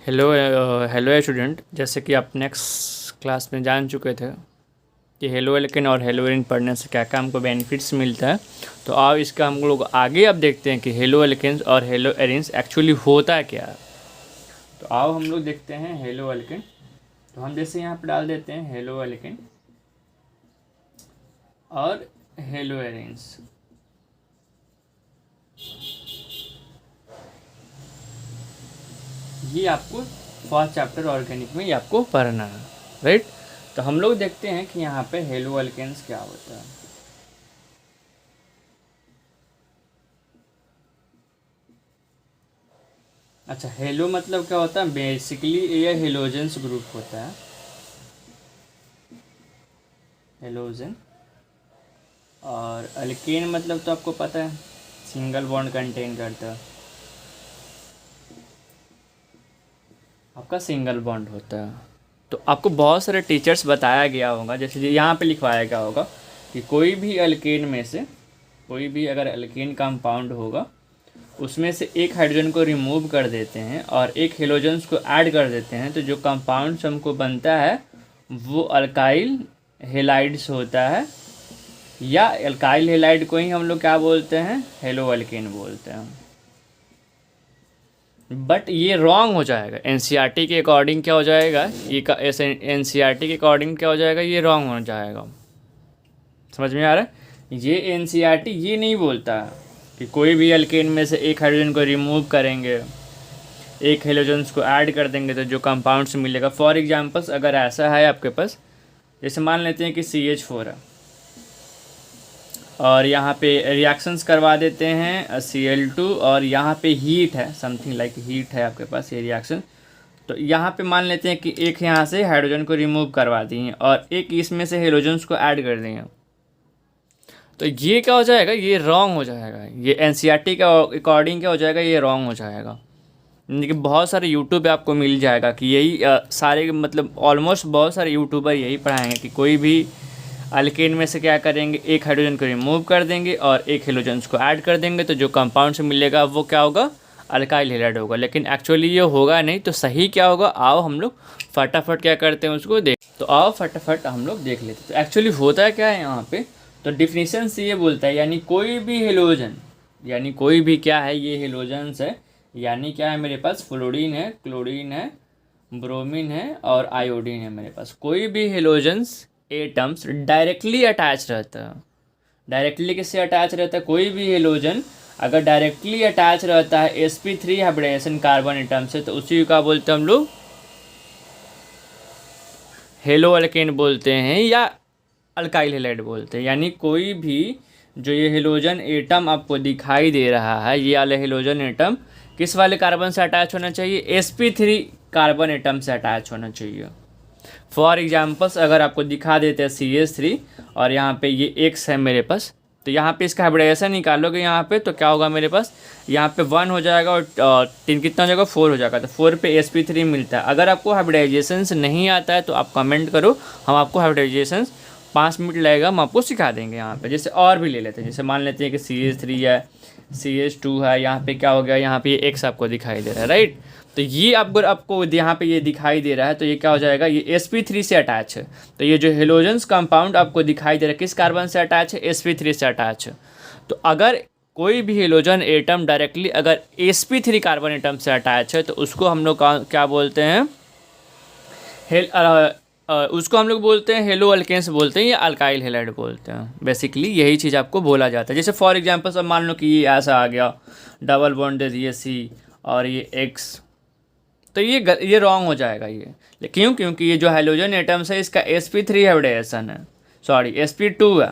Hello student, जैसे कि आप नेक्स्ट क्लास में जान चुके थे कि हेलो एल्केन और हेलो एरिन पढ़ने से क्या क्या हमको बेनिफिट्स मिलता है। तो आओ इसका हम लोग आगे अब देखते हैं कि हेलो एल्केन्स और हेलो एरिन्स एक्चुअली होता है क्या। तो आओ हम लोग देखते हैं हेलो एल्केन। तो हम जैसे यहाँ पर डाल देते हैं हेलो एल्केन और हेलो एरिन्स। ये आपको फर्स्ट चैप्टर ऑर्गेनिक में ये आपको पढ़ना है, राइट। तो हम लोग देखते हैं कि यहाँ पे हेलो एल्केन्स क्या होता है। अच्छा, हेलो मतलब क्या होता है? बेसिकली ये हेलोजेंस ग्रुप होता है, हेलोजन। और अल्केन मतलब तो आपको पता है, सिंगल बॉन्ड कंटेन करता है, आपका सिंगल बॉन्ड होता है। तो आपको बहुत सारे टीचर्स बताया गया होगा, जैसे यहाँ पे लिखवाया गया होगा कि कोई भी अल्केन में से कोई भी अगर अल्केन कंपाउंड होगा उसमें से एक हाइड्रोजन को रिमूव कर देते हैं और एक हेलोजन्स को ऐड कर देते हैं, तो जो कंपाउंड्स हमको बनता है वो अल्काइल हेलाइड्स होता है, या अल्काइल हेलाइड को ही हम लोग क्या बोलते हैं? हेलो अल्केन बोलते हैं। बट ये रॉन्ग हो जाएगा एनसीईआरटी के अकॉर्डिंग। क्या हो जाएगा ये? ऐसे एनसीईआरटी के अकॉर्डिंग क्या हो जाएगा? ये रॉन्ग हो जाएगा। समझ में आ रहा है? ये एनसीईआरटी ये नहीं बोलता कि कोई भी अल्केन में से एक हाइड्रोजन को रिमूव करेंगे, एक हेलोजन्स को ऐड कर देंगे तो जो कंपाउंड्स मिलेगा। फॉर एग्जांपल्स अगर ऐसा है आपके पास, जैसे मान लेते हैं कि CH4 है और यहाँ पे रिएक्शंस करवा देते हैं Cl2, और यहाँ पे हीट है, समथिंग लाइक हीट है आपके पास ये रिएक्शन। तो यहाँ पे मान लेते हैं कि एक यहाँ से हाइड्रोजन को रिमूव करवा दिए और एक इसमें से हेलोजन्स को ऐड कर दिए, तो ये क्या हो जाएगा? ये रॉन्ग हो जाएगा। ये एनसीईआरटी का अकॉर्डिंग क्या हो जाएगा? ये रॉन्ग हो जाएगा। देखिए बहुत सारे यूट्यूब पे आपको मिल जाएगा कि यही सारे मतलब ऑलमोस्ट बहुत सारे यूट्यूबर यही पढ़ाएंगे कि कोई भी अल्केन में से क्या करेंगे, एक हाइड्रोजन को रिमूव कर देंगे और एक हेलोजन्स को ऐड कर देंगे, तो जो कंपाउंड से मिलेगा वो क्या होगा? अल्काइल हेलाइड होगा। लेकिन एक्चुअली ये होगा नहीं। तो सही क्या होगा? आओ हम लोग फटाफट क्या करते हैं उसको देख। तो आओ फटाफट हम लोग देख लेते हैं तो एक्चुअली होता है क्या है यहाँ पे। तो डिफिनीशन से ये बोलता है, यानी कोई भी हेलोजन, यानी कोई भी क्या है? ये हेलोजन्स है, यानी क्या है मेरे पास? फ्लोरीन है, क्लोरीन है, ब्रोमीन है और आयोडीन है। मेरे पास कोई भी हेलोजन्स एटम्स डायरेक्टली अटैच रहता है। डायरेक्टली किससे अटैच रहता है? कोई भी हेलोजन अगर डायरेक्टली अटैच रहता है sp3 हाइब्रिडाइजेशन कार्बन एटम से, तो उसी को क्या बोलते हैं हम लोग? हेलो अल्केन बोलते हैं या अल्काइल हेलाइड बोलते हैं। यानी कोई भी जो ये हेलोजन एटम आपको दिखाई दे रहा है, ये वाले हेलोजन एटम किस वाले कार्बन से अटैच होना चाहिए? sp3 कार्बन एटम से अटैच होना चाहिए। फॉर एग्जाम्पल्स अगर आपको दिखा देते हैं CH3 और यहाँ पे ये X है मेरे पास, तो यहाँ पे इसका हाइब्रिडाइजेशन निकालोगे यहाँ पे, तो क्या होगा मेरे पास? यहाँ पे 1 हो जाएगा और 3 कितना हो जाएगा? 4 हो जाएगा। तो 4 पे sp3 मिलता है। अगर आपको हाइब्रिडाइजेशन नहीं आता है तो आप कमेंट करो, हम आपको हाइब्रिडाइजेशन 5 मिनट लगेगा, हम आपको सिखा देंगे यहाँ पे। जैसे और भी ले लेते हैं, जैसे मान लेते हैं कि CH3 है, CH2 है, यहाँ पे क्या हो गया? यहाँ पे X आपको दिखाई दे रहा है, राइट। तो ये आपको यहाँ पे ये दिखाई दे रहा है, तो ये क्या हो जाएगा? ये sp3 से अटैच है। तो ये जो हेलोजेंस कंपाउंड आपको दिखाई दे रहा है किस कार्बन से अटैच है? sp3 से अटैच है। तो अगर कोई भी हेलोजन एटम डायरेक्टली अगर sp3 कार्बन एटम से अटैच है तो उसको हम लोग क्या बोलते हैं? उसको हम लोग बोलते हैं हेलो अल्केन्स बोलते हैं या अल्काइल हेलाइड बोलते हैं। बेसिकली यही चीज़ आपको बोला जाता है। जैसे फॉर एग्जांपल अब मान लो कि ये ऐसा आ गया, डबल बॉन्डेड ये C और ये X, तो ये रॉन्ग हो जाएगा ये। क्यों? क्योंकि ये जो हाइड्रोजन एटम्स है इसका sp3 हाइब्रिडाइजेशन है, सॉरी sp2 है।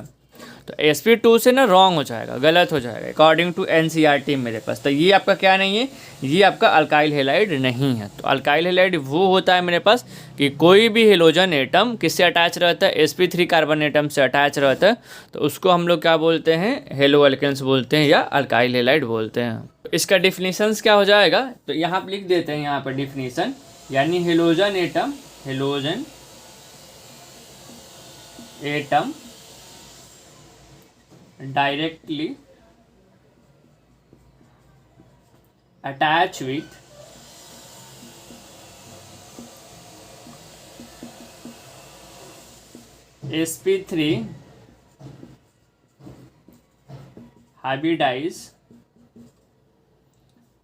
तो sp2 से ना रॉन्ग हो जाएगा, गलत हो जाएगा अकॉर्डिंग टू एनसीईआरटी मेरे पास। तो ये आपका क्या नहीं है? ये आपका अल्काइल हेलाइड नहीं है। तो अल्काइल हेलाइड वो होता है मेरे पास कि कोई भी हेलोजन एटम किससे अटैच रहता है? sp3 कार्बन एटम से अटैच रहता है, तो उसको हम लोग क्या बोलते हैं? हेलो अल्केन्स बोलते हैं या अल्काइल हेलाइड बोलते हैं। इसका डिफिनीशंस क्या हो जाएगा? तो यहाँ पर लिख देते हैं, यहाँ पर डिफिनीशन, यानी halogen atom, halogen atom directly attach with sp3 hybridise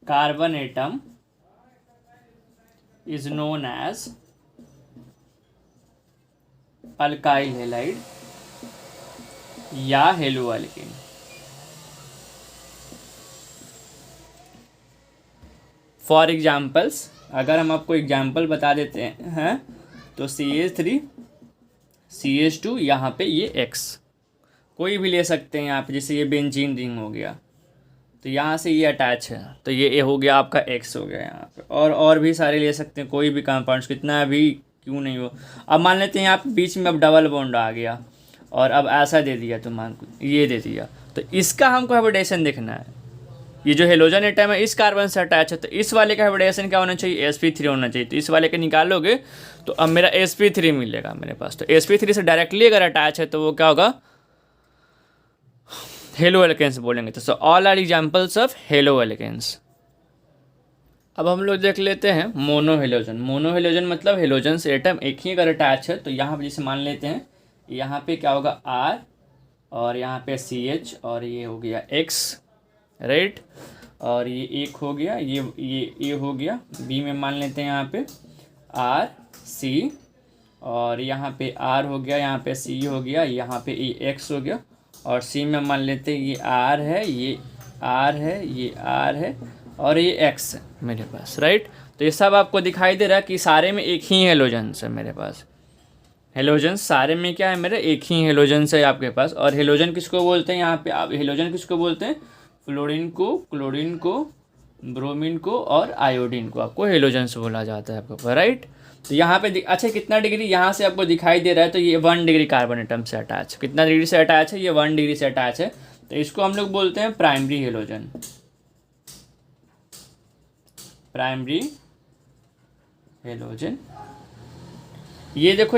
carbon atom is known as alkyl halide या हेलोअल्केन। फॉर एग्जाम्पल्स, अगर हम आपको एग्जाम्पल बता देते हैं तो CH3 CH2, यहाँ पे ये X कोई भी ले सकते हैं यहाँ पे, जैसे ये बेंजीन रिंग हो गया तो यहाँ से ये अटैच है तो ये हो गया आपका X हो गया यहाँ पे, और भी सारे ले सकते हैं, कोई भी कंपाउंड्स कितना भी क्यों नहीं हो। अब मान लेते हैं यहाँ पे बीच में अब डबल बॉन्ड आ गया और अब ऐसा दे दिया तो मान ये दे दिया, तो इसका हमको हाइब्रिडेशन देखना है। ये जो हेलोजन एटम है इस कार्बन से अटैच है तो इस वाले का हाइब्रिडेशन क्या होना चाहिए, sp3 होना चाहिए। तो इस वाले के निकालोगे तो अब मेरा sp3 मिलेगा मेरे पास। तो sp3 से डायरेक्टली अगर अटैच है तो वो क्या होगा, हेलोअल्केन्स बोलेंगे। तो ऑल आर एग्जाम्पल्स ऑफ हेलोअल्केन्स। अब हम लोग देख लेते हैं मोनोहेलोजन। मोनोहेलोजन मतलब हेलोजन से एटम एक ही अगर अटैच है तो यहाँ पर जैसे मान लेते हैं यहाँ पे क्या होगा R और यहाँ पे CH और ये हो गया X, राइट, और ये एक हो गया, ये हो गया। बी में मान लेते हैं यहाँ पे R C और यहाँ पे R हो गया, यहाँ पे C हो गया, यहाँ पे ये X हो गया और C में मान लेते हैं ये R है, ये R है, ये R है और ये X है मेरे पास, राइट। तो ये सब आपको दिखाई दे रहा है कि सारे में एक ही हेलोजन्स है मेरे पास। हेलोजन्स सारे में क्या है मेरे, एक ही हेलोजन्स है आपके पास। और हेलोजन किसको बोलते हैं यहाँ पे, आप हेलोजन किसको बोलते हैं, फ्लोरीन को, क्लोरीन को, ब्रोमीन को और आयोडीन को आपको हेलोजन्स बोला जाता है आपको, राइट। तो यहाँ पे अच्छा कितना डिग्री यहाँ से आपको दिखाई दे रहा है, तो ये 1 डिग्री कार्बन एटम से अटैच। कितना डिग्री से अटैच है, ये 1 डिग्री से अटैच है। तो इसको हम लोग बोलते हैं प्राइमरी हेलोजन। Primary halogen. ये देखो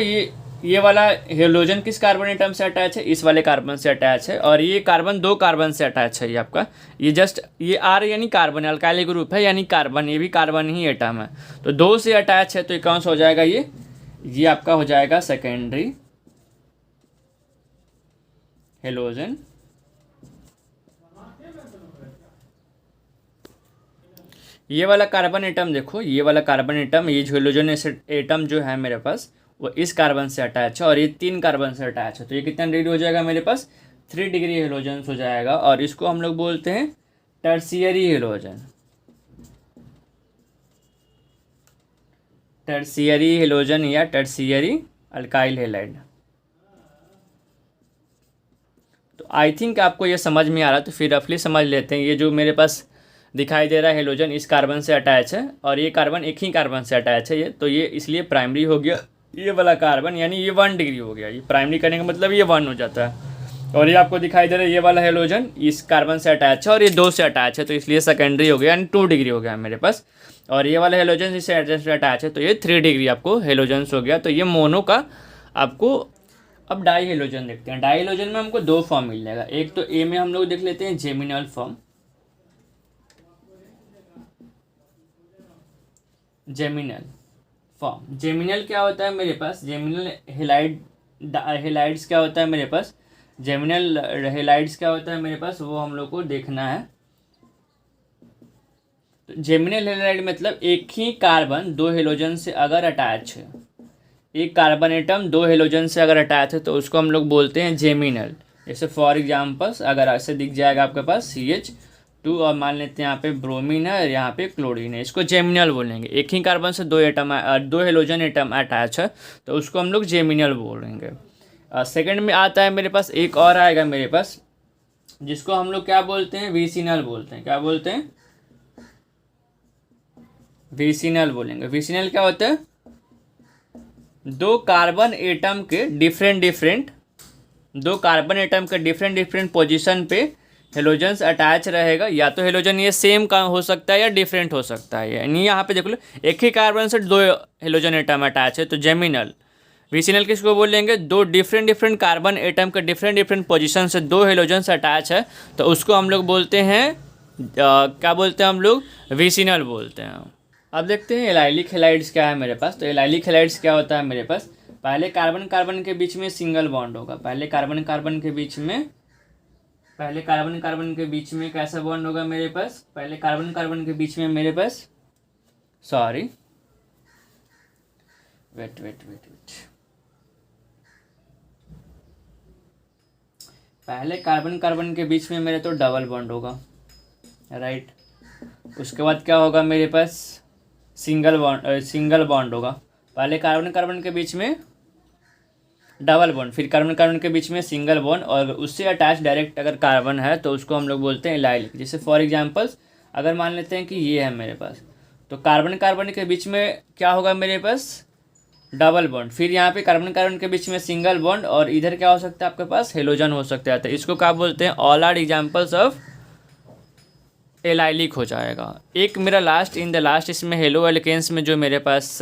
ये वाला हेलोजन किस कार्बन एटम से अटैच है, इस वाले कार्बन से अटैच है। और ये कार्बन 2 कार्बन से अटैच है ये आपका, ये जस्ट ये R यानी कार्बन, अल्काइल ग्रुप है यानी कार्बन, ये भी कार्बन ही एटम है। तो 2 से अटैच है तो ये कौन सा हो जाएगा, ये आपका हो जाएगा सेकेंडरी हेलोजन। ये वाला कार्बन एटम देखो, ये वाला कार्बन एटम, ये जो हेलोजन एटम जो है मेरे पास वो इस कार्बन से अटैच है और ये 3 कार्बन से अटैच है। तो ये कितना डिग्री हो जाएगा मेरे पास, 3 डिग्री हेलोजन हो जाएगा। और इसको हम लोग बोलते हैं टर्शियरी हेलोजन। टर्शियरी हेलोजन या टर्शियरी अल्काइल हैलाइड। तो आई थिंक आपको ये समझ में आ रहा है, तो फिर रफली समझ लेते हैं। ये जो मेरे पास दिखाई दे रहा है हेलोजन इस कार्बन से अटैच है और ये कार्बन एक ही कार्बन से अटैच है, ये तो ये इसलिए प्राइमरी हो गया। ये वाला कार्बन यानी ये 1 डिग्री हो गया, ये प्राइमरी करने का मतलब ये 1 हो जाता है। और ये आपको दिखाई दे रहा है ये वाला हेलोजन इस कार्बन से अटैच है और ये 2 से अटैच है, तो इसलिए सेकेंडरी हो गया यानी 2 डिग्री हो गया मेरे पास। और ये वाला हेलोजन इससे अटैच है तो ये 3 डिग्री आपको हेलोजन्स हो गया। तो ये मोनो का आपको। अब डाई हेलोजन देखते हैं। डाई हेलोजन में हमको 2 फॉर्म मिल जाएगा। एक तो ए में हम लोग देख लेते हैं geminal form. Geminal form, geminal क्या होता है मेरे पास, जेमिनल हेलाइड्स क्या होता है मेरे पास, जेमिनल हेलाइड्स क्या होता है मेरे पास, वो हम लोग को देखना है। तो जेमिनल हेलाइड मतलब एक ही कार्बन 2 हेलोजन से अगर अटैच है, एक कार्बन एटम 2 हेलोजन से अगर अटैच है तो उसको हम लोग बोलते हैं जेमिनल। जैसे फॉर एग्जाम्पल्स अगर ऐसे दिख जाएगा आपके पास CH2 और मान लेते हैं यहाँ पे ब्रोमीन है और यहाँ पे क्लोरीन है, इसको जेमिनल बोलेंगे। एक ही कार्बन से 2 हेलोजन एटम अटैच है तो उसको हम लोग जेमिनल बोलेंगे। सेकंड में आता है मेरे पास एक और आएगा मेरे पास, जिसको हम लोग क्या बोलते हैं, विसिनल बोलते हैं। क्या बोलते हैं, विसिनल बोलेंगे। विसिनल क्या होता है, 2 कार्बन एटम के डिफरेंट पोजीशन पे हेलोजन्स अटैच रहेगा। या तो हेलोजन ये सेम का हो सकता है या डिफरेंट हो सकता है। यानी यहाँ पे देख लो एक ही कार्बन से 2 हेलोजन एटम अटैच है तो जेमिनल। विसिनल किसको बोलेंगे, 2 डिफरेंट कार्बन एटम के डिफरेंट पोजीशन से 2 हेलोजन्स अटैच है तो उसको हम लोग बोलते हैं क्या बोलते हैं हम लोग, विसिनल बोलते हैं। अब देखते हैं एलाइलिक हैलाइड्स क्या है मेरे पास। तो एलाइलिक हैलाइड्स क्या होता है मेरे पास, पहले कार्बन कार्बन के बीच में सिंगल बॉन्ड होगा, पहले कार्बन कार्बन के बीच में कैसा बॉन्ड होगा मेरे पास, पहले कार्बन कार्बन के बीच में मेरे पास, सॉरी वेट, पहले कार्बन कार्बन के बीच में मेरे तो डबल बॉन्ड होगा, राइट। उसके बाद क्या होगा मेरे पास, सिंगल बॉन्ड होगा, पहले कार्बन कार्बन के बीच में डबल बॉन्ड, फिर कार्बन कार्बन के बीच में सिंगल बॉन्ड, और उससे अटैच डायरेक्ट अगर कार्बन है तो उसको हम लोग बोलते हैं एलाइलिक। जैसे फॉर एग्जांपल्स अगर मान लेते हैं कि ये है मेरे पास, तो कार्बन कार्बन के बीच में क्या होगा मेरे पास, डबल बॉन्ड, फिर यहाँ पे कार्बन कार्बन के बीच में सिंगल बॉन्ड, और इधर क्या हो सकता है आपके पास, हेलोजन हो सकता है। तो इसको क्या बोलते हैं, all are examples of allylic हो जाएगा। एक मेरा लास्ट इसमें हेलो एल्केन्स में जो मेरे पास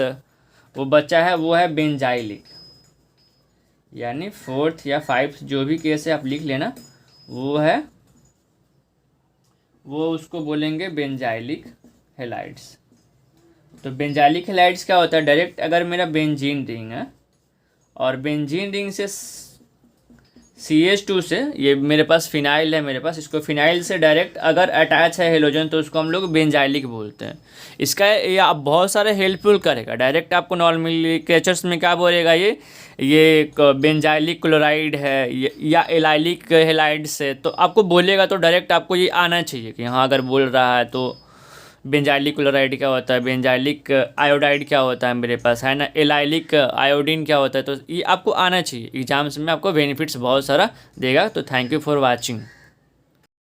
वो बच्चा है वो है बेंजाइलिक, यानी 4th या 5th जो भी केस है आप लिख लेना, वो उसको बोलेंगे बेंजाइलिक हेलाइड्स। तो बेंजाइलिक हेलाइड्स क्या होता है, डायरेक्ट अगर मेरा बेंजीन रिंग है और बेंजीन रिंग से CH2 से, ये मेरे पास फिनाइल है मेरे पास, इसको फिनाइल से डायरेक्ट अगर अटैच है हेलोजन तो उसको हम लोग बेंजाइलिक बोलते हैं। इसका ये आप बहुत सारे हेल्पफुल करेगा, डायरेक्ट आपको नॉमेनक्लेचर्स में क्या बोलेगा, ये बेंजाइलिक क्लोराइड है या एलाइलिक हेलाइड्स है, तो आपको बोलेगा तो डायरेक्ट आपको ये आना चाहिए कि हाँ अगर बोल रहा है तो बेंजाइलिक क्लोराइड क्या होता है, बेंजाइलिक आयोडाइड क्या होता है मेरे पास, है ना, एलाइलिक आयोडीन क्या होता है, तो ये आपको आना चाहिए। एग्जाम्स में आपको बेनिफिट्स बहुत सारा देगा। तो थैंक यू फॉर वॉचिंग।